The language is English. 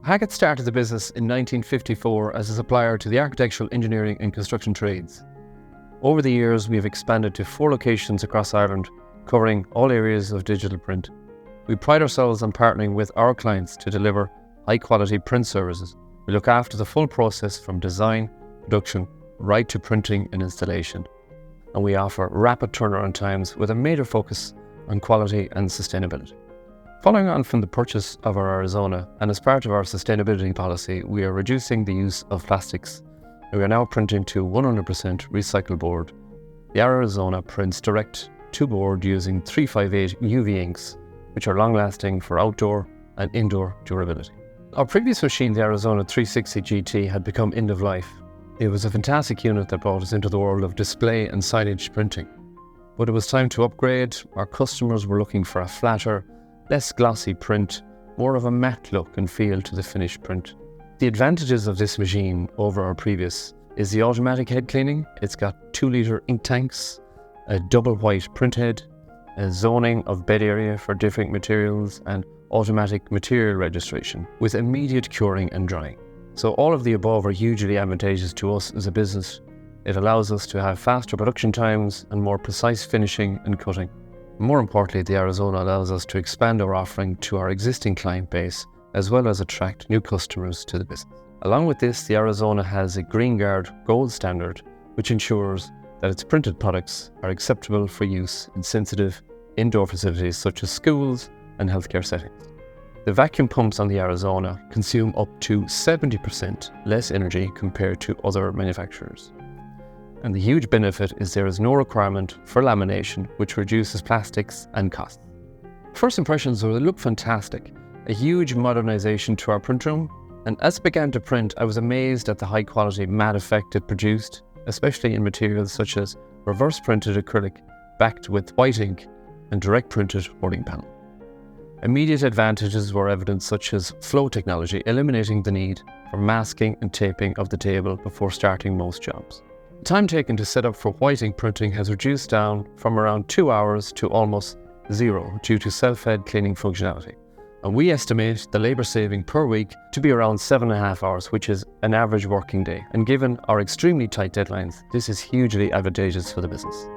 Hackett started the business in 1954 as a supplier to the architectural, engineering and construction trades. Over the years, we have expanded to 4 locations across Ireland, covering all areas of digital print. We pride ourselves on partnering with our clients to deliver high-quality print services. We look after the full process from design, production, right to printing and installation. And we offer rapid turnaround times with a major focus on quality and sustainability. Following on from the purchase of our Arizona, and as part of our sustainability policy, we are reducing the use of plastics. We are now printing to 100% recycled board. The Arizona prints direct to board using 358 UV inks, which are long-lasting for outdoor and indoor durability. Our previous machine, the Arizona 360 GT, had become end of life. It was a fantastic unit that brought us into the world of display and signage printing. But it was time to upgrade. Our customers were looking for a flatter, less glossy print, more of a matte look and feel to the finished print. The advantages of this machine over our previous is the automatic head cleaning. It's got 2-litre ink tanks, a double white print head, a zoning of bed area for different materials, and automatic material registration with immediate curing and drying. So all of the above are hugely advantageous to us as a business. It allows us to have faster production times and more precise finishing and cutting. More importantly, the Arizona allows us to expand our offering to our existing client base, as well as attract new customers to the business. Along with this, the Arizona has a GreenGuard Gold standard, which ensures that its printed products are acceptable for use in sensitive indoor facilities such as schools and healthcare settings. The vacuum pumps on the Arizona consume up to 70% less energy compared to other manufacturers. And the huge benefit is there is no requirement for lamination, which reduces plastics and costs. First impressions were they look fantastic, a huge modernization to our print room, and as it began to print, I was amazed at the high quality matte effect it produced, especially in materials such as reverse printed acrylic backed with white ink and direct printed hoarding panel. Immediate advantages were evident, such as flow technology, eliminating the need for masking and taping of the table before starting most jobs. The time taken to set up for white ink printing has reduced down from around 2 hours to almost 0 due to self-head cleaning functionality. And we estimate the labour saving per week to be around 7.5 hours, which is an average working day. And given our extremely tight deadlines, this is hugely advantageous for the business.